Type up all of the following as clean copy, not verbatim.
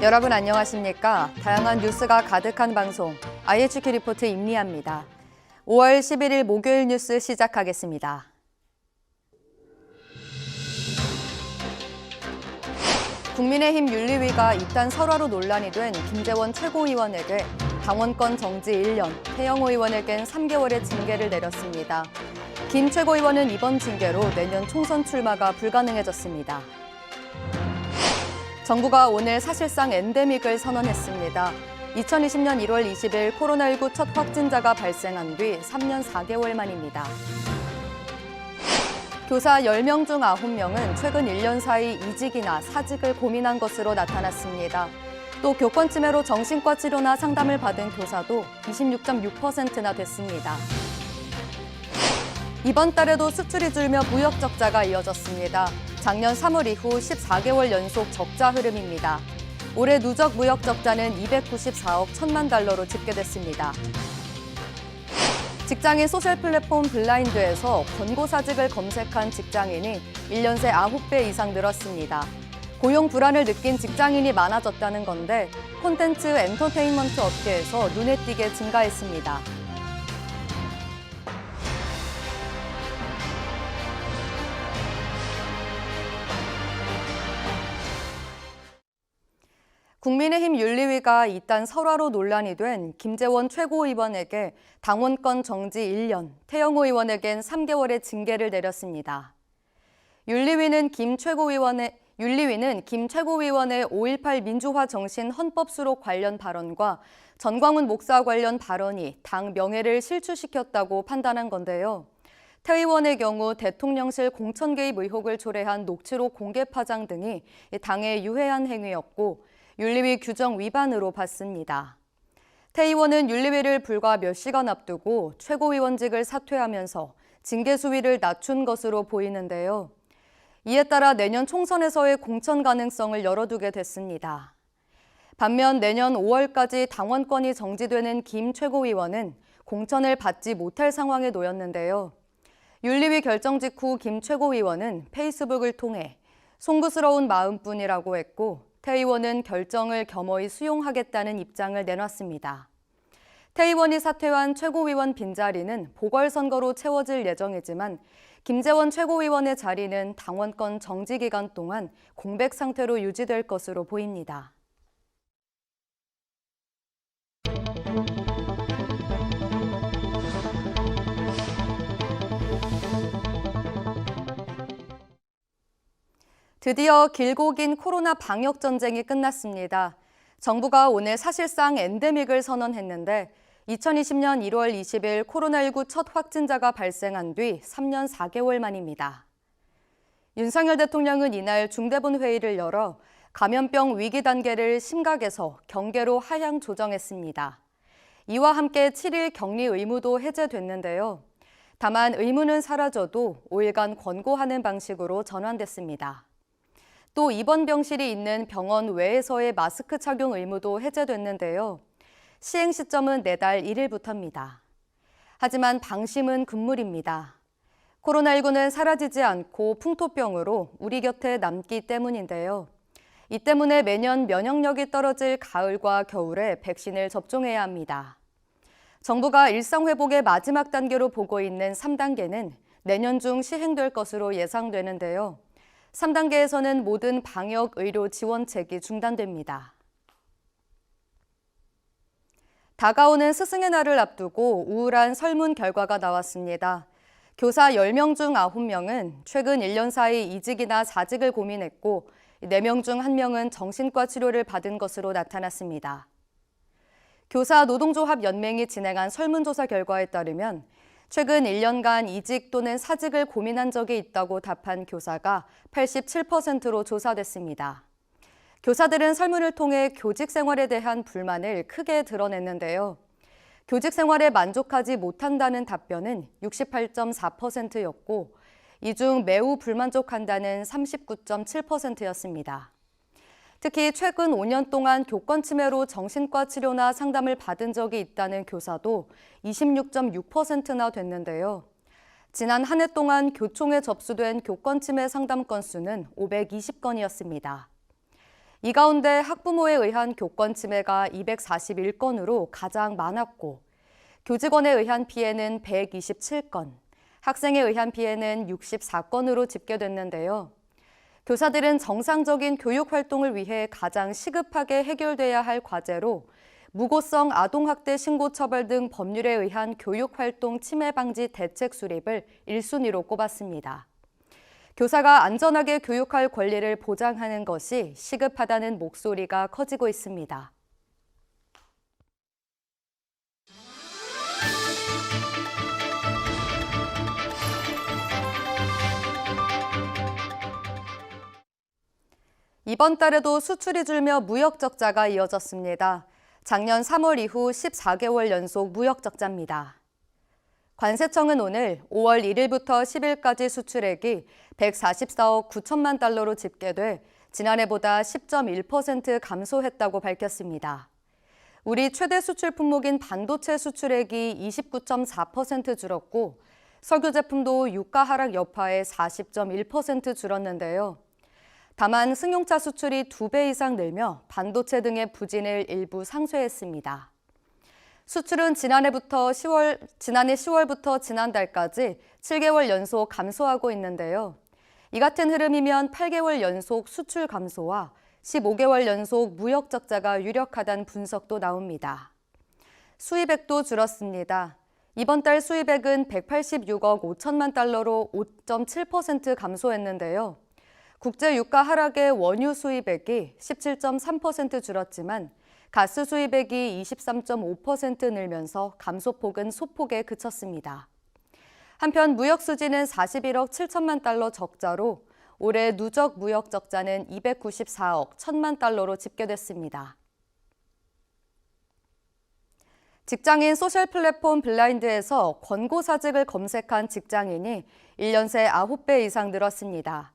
여러분 안녕하십니까? 다양한 뉴스가 가득한 방송 IHK 리포트 임미아입니다. 5월 11일 목요일 뉴스 시작하겠습니다. 국민의힘 윤리위가 이딴 설화로 논란이 된 김재원 최고위원에게 당원권 정지 1년, 태영호 의원에겐 3개월의 징계를 내렸습니다. 김 최고위원은 이번 징계로 내년 총선 출마가 불가능해졌습니다. 정부가 오늘 사실상 엔데믹을 선언했습니다. 2020년 1월 20일 코로나19 첫 확진자가 발생한 뒤 3년 4개월 만입니다. 교사 10명 중 9명은 최근 1년 사이 이직이나 사직을 고민한 것으로 나타났습니다. 또 교권 침해로 정신과 치료나 상담을 받은 교사도 26.6%나 됐습니다. 이번 달에도 수출이 줄며 무역 적자가 이어졌습니다. 작년 3월 이후 14개월 연속 적자 흐름입니다. 올해 누적 무역 적자는 294억 1천만 달러로 집계됐습니다. 직장인 소셜 플랫폼 블라인드에서 권고사직을 검색한 직장인이 1년 새 9배 이상 늘었습니다. 고용 불안을 느낀 직장인이 많아졌다는 건데 콘텐츠 엔터테인먼트 업계에서 눈에 띄게 증가했습니다. 국민의힘 윤리위가 이딴 설화로 논란이 된 김재원 최고위원에게 당원권 정지 1년, 태영호 의원에겐 3개월의 징계를 내렸습니다. 윤리위는 김 최고위원의 5.18 민주화 정신 헌법 수록 관련 발언과 전광훈 목사 관련 발언이 당 명예를 실추시켰다고 판단한 건데요. 태 의원의 경우 대통령실 공천 개입 의혹을 초래한 녹취록 공개 파장 등이 당에 유해한 행위였고 윤리위 규정 위반으로 봤습니다. 태 의원은 윤리위를 불과 몇 시간 앞두고 최고위원직을 사퇴하면서 징계 수위를 낮춘 것으로 보이는데요. 이에 따라 내년 총선에서의 공천 가능성을 열어두게 됐습니다. 반면 내년 5월까지 당원권이 정지되는 김 최고위원은 공천을 받지 못할 상황에 놓였는데요. 윤리위 결정 직후 김 최고위원은 페이스북을 통해 송구스러운 마음뿐이라고 했고 태 의원은 결정을 겸허히 수용하겠다는 입장을 내놨습니다. 태 의원이 사퇴한 최고위원 빈자리는 보궐선거로 채워질 예정이지만 김재원 최고위원의 자리는 당원권 정지 기간 동안 공백 상태로 유지될 것으로 보입니다. 드디어 길고 긴 코로나 방역 전쟁이 끝났습니다. 정부가 오늘 사실상 엔데믹을 선언했는데 2020년 1월 20일 코로나19 첫 확진자가 발생한 뒤 3년 4개월 만입니다. 윤석열 대통령은 이날 중대본 회의를 열어 감염병 위기 단계를 심각에서 경계로 하향 조정했습니다. 이와 함께 7일 격리 의무도 해제됐는데요. 다만 의무는 사라져도 5일간 권고하는 방식으로 전환됐습니다. 또 입원 병실이 있는 병원 외에서의 마스크 착용 의무도 해제됐는데요. 시행 시점은 내달 1일부터입니다. 하지만 방심은 금물입니다. 코로나19는 사라지지 않고 풍토병으로 우리 곁에 남기 때문인데요. 이 때문에 매년 면역력이 떨어질 가을과 겨울에 백신을 접종해야 합니다. 정부가 일상회복의 마지막 단계로 보고 있는 3단계는 내년 중 시행될 것으로 예상되는데요. 3단계에서는 모든 방역 의료 지원책이 중단됩니다. 다가오는 스승의 날을 앞두고 우울한 설문 결과가 나왔습니다. 교사 10명 중 9명은 최근 1년 사이 이직이나 사직을 고민했고 4명 중 1명은 정신과 치료를 받은 것으로 나타났습니다. 교사 노동조합 연맹이 진행한 설문조사 결과에 따르면 최근 1년간 이직 또는 사직을 고민한 적이 있다고 답한 교사가 87%로 조사됐습니다. 교사들은 설문을 통해 교직 생활에 대한 불만을 크게 드러냈는데요. 교직 생활에 만족하지 못한다는 답변은 68.4%였고 이 중 매우 불만족한다는 39.7%였습니다. 특히 최근 5년 동안 교권 침해로 정신과 치료나 상담을 받은 적이 있다는 교사도 26.6%나 됐는데요. 지난 한 해 동안 교총에 접수된 교권 침해 상담 건수는 520건이었습니다. 이 가운데 학부모에 의한 교권 침해가 241건으로 가장 많았고, 교직원에 의한 피해는 127건, 학생에 의한 피해는 64건으로 집계됐는데요. 교사들은 정상적인 교육 활동을 위해 가장 시급하게 해결돼야 할 과제로 무고성 아동학대 신고 처벌 등 법률에 의한 교육활동 침해 방지 대책 수립을 1순위로 꼽았습니다. 교사가 안전하게 교육할 권리를 보장하는 것이 시급하다는 목소리가 커지고 있습니다. 이번 달에도 수출이 줄며 무역 적자가 이어졌습니다. 작년 3월 이후 14개월 연속 무역 적자입니다. 관세청은 오늘 5월 1일부터 10일까지 수출액이 144억 9천만 달러로 집계돼 지난해보다 10.1% 감소했다고 밝혔습니다. 우리 최대 수출 품목인 반도체 수출액이 29.4% 줄었고 석유 제품도 유가 하락 여파에 40.1% 줄었는데요. 다만 승용차 수출이 2배 이상 늘며 반도체 등의 부진을 일부 상쇄했습니다. 수출은 지난해 10월부터 지난달까지 7개월 연속 감소하고 있는데요. 이 같은 흐름이면 8개월 연속 수출 감소와 15개월 연속 무역 적자가 유력하다는 분석도 나옵니다. 수입액도 줄었습니다. 이번 달 수입액은 186억 5천만 달러로 5.7% 감소했는데요. 국제 유가 하락에 원유 수입액이 17.3% 줄었지만 가스 수입액이 23.5% 늘면서 감소폭은 소폭에 그쳤습니다. 한편 무역 수지는 41억 7천만 달러 적자로 올해 누적 무역 적자는 294억 1천만 달러로 집계됐습니다. 직장인 소셜 플랫폼 블라인드에서 권고사직을 검색한 직장인이 1년 새 9배 이상 늘었습니다.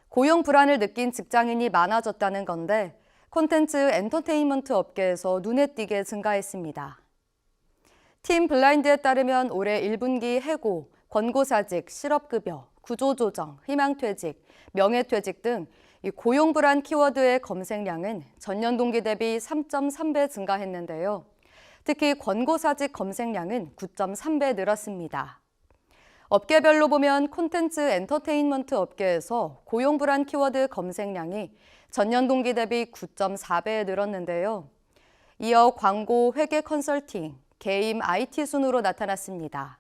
고용 불안을 느낀 직장인이 많아졌다는 건데 콘텐츠 엔터테인먼트 업계에서 눈에 띄게 증가했습니다. 팀 블라인드에 따르면 올해 1분기 해고, 권고사직, 실업급여, 구조조정, 희망퇴직, 명예퇴직 등 고용 불안 키워드의 검색량은 전년 동기 대비 3.3배 증가했는데요. 특히 권고사직 검색량은 9.3배 늘었습니다. 업계별로 보면 콘텐츠 엔터테인먼트 업계에서 고용 불안 키워드 검색량이 전년 동기 대비 9.4배 늘었는데요. 이어 광고, 회계 컨설팅, 게임, IT 순으로 나타났습니다.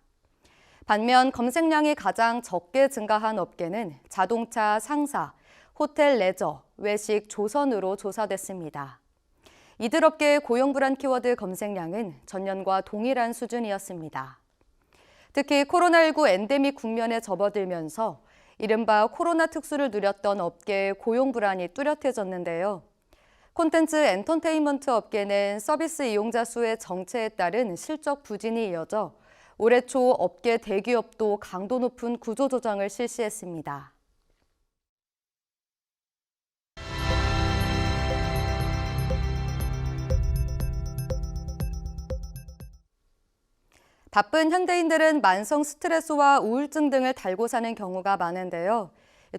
반면 검색량이 가장 적게 증가한 업계는 자동차, 상사, 호텔, 레저, 외식, 조선으로 조사됐습니다. 이들 업계의 고용 불안 키워드 검색량은 전년과 동일한 수준이었습니다. 특히 코로나19 엔데믹 국면에 접어들면서 이른바 코로나 특수를 누렸던 업계의 고용 불안이 뚜렷해졌는데요. 콘텐츠 엔터테인먼트 업계는 서비스 이용자 수의 정체에 따른 실적 부진이 이어져 올해 초 업계 대기업도 강도 높은 구조조정을 실시했습니다. 바쁜 현대인들은 만성 스트레스와 우울증 등을 달고 사는 경우가 많은데요.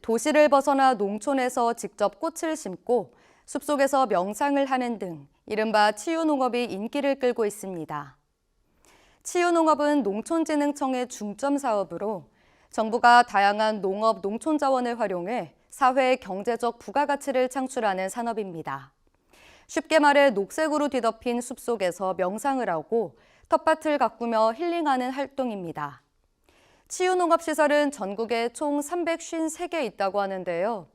도시를 벗어나 농촌에서 직접 꽃을 심고 숲속에서 명상을 하는 등 이른바 치유농업이 인기를 끌고 있습니다. 치유농업은 농촌진흥청의 중점 사업으로 정부가 다양한 농업, 농촌 자원을 활용해 사회의 경제적 부가가치를 창출하는 산업입니다. 쉽게 말해 녹색으로 뒤덮인 숲속에서 명상을 하고 텃밭을 가꾸며 힐링하는 활동입니다. 치유농업시설은 전국에 총 353개 있다고 하는데요.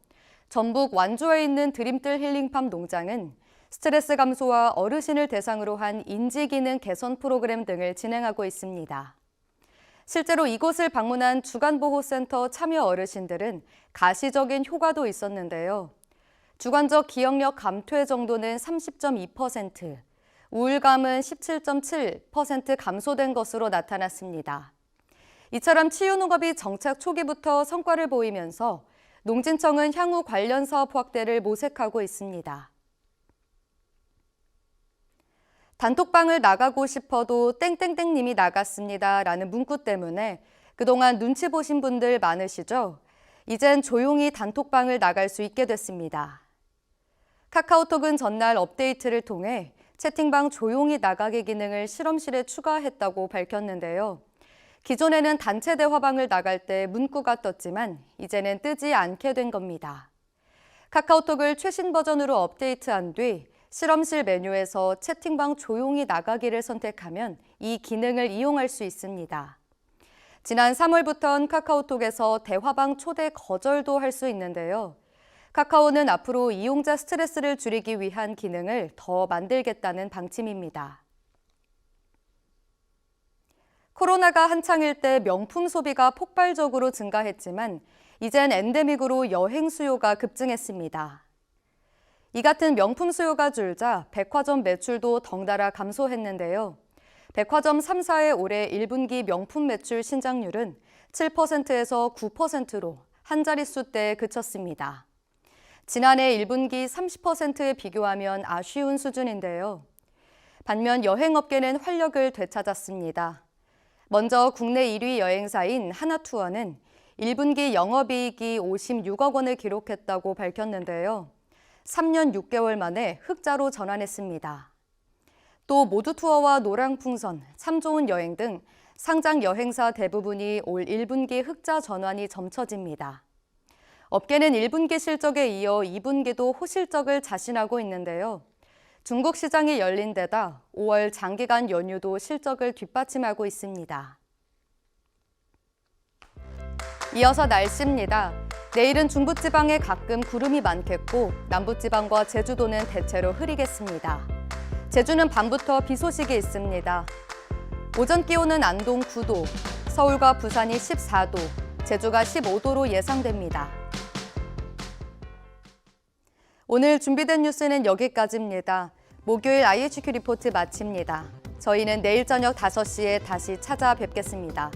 전북 완주에 있는 드림뜰 힐링팜 농장은 스트레스 감소와 어르신을 대상으로 한 인지기능 개선 프로그램 등을 진행하고 있습니다. 실제로 이곳을 방문한 주간보호센터 참여 어르신들은 가시적인 효과도 있었는데요. 주관적 기억력 감퇴 정도는 30.2%, 우울감은 17.7% 감소된 것으로 나타났습니다. 이처럼 치유농업이 정착 초기부터 성과를 보이면서 농진청은 향후 관련 사업 확대를 모색하고 있습니다. 단톡방을 나가고 싶어도 땡땡땡님이 나갔습니다 라는 문구 때문에 그동안 눈치 보신 분들 많으시죠? 이젠 조용히 단톡방을 나갈 수 있게 됐습니다. 카카오톡은 전날 업데이트를 통해 채팅방 조용히 나가기 기능을 실험실에 추가했다고 밝혔는데요. 기존에는 단체 대화방을 나갈 때 문구가 떴지만 이제는 뜨지 않게 된 겁니다. 카카오톡을 최신 버전으로 업데이트한 뒤 실험실 메뉴에서 채팅방 조용히 나가기를 선택하면 이 기능을 이용할 수 있습니다. 지난 3월부터는 카카오톡에서 대화방 초대 거절도 할 수 있는데요. 카카오는 앞으로 이용자 스트레스를 줄이기 위한 기능을 더 만들겠다는 방침입니다. 코로나가 한창일 때 명품 소비가 폭발적으로 증가했지만 이젠 엔데믹으로 여행 수요가 급증했습니다. 이 같은 명품 수요가 줄자 백화점 매출도 덩달아 감소했는데요. 백화점 3사의 올해 1분기 명품 매출 신장률은 7%에서 9%로 한 자릿수대에 그쳤습니다. 지난해 1분기 30%에 비교하면 아쉬운 수준인데요. 반면 여행업계는 활력을 되찾았습니다. 먼저 국내 1위 여행사인 하나투어는 1분기 영업이익이 56억 원을 기록했다고 밝혔는데요. 3년 6개월 만에 흑자로 전환했습니다. 또 모두투어와 노랑풍선, 참 좋은 여행 등 상장 여행사 대부분이 올 1분기 흑자 전환이 점쳐집니다. 업계는 1분기 실적에 이어 2분기도 호실적을 자신하고 있는데요. 중국 시장이 열린 데다 5월 장기간 연휴도 실적을 뒷받침하고 있습니다. 이어서 날씨입니다. 내일은 중부지방에 가끔 구름이 많겠고 남부지방과 제주도는 대체로 흐리겠습니다. 제주는 밤부터 비 소식이 있습니다. 오전 기온은 안동 9도, 서울과 부산이 14도, 제주가 15도로 예상됩니다. 오늘 준비된 뉴스는 여기까지입니다. 목요일 IHQ 리포트 마칩니다. 저희는 내일 저녁 5시에 다시 찾아뵙겠습니다.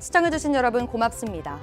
시청해주신 여러분 고맙습니다.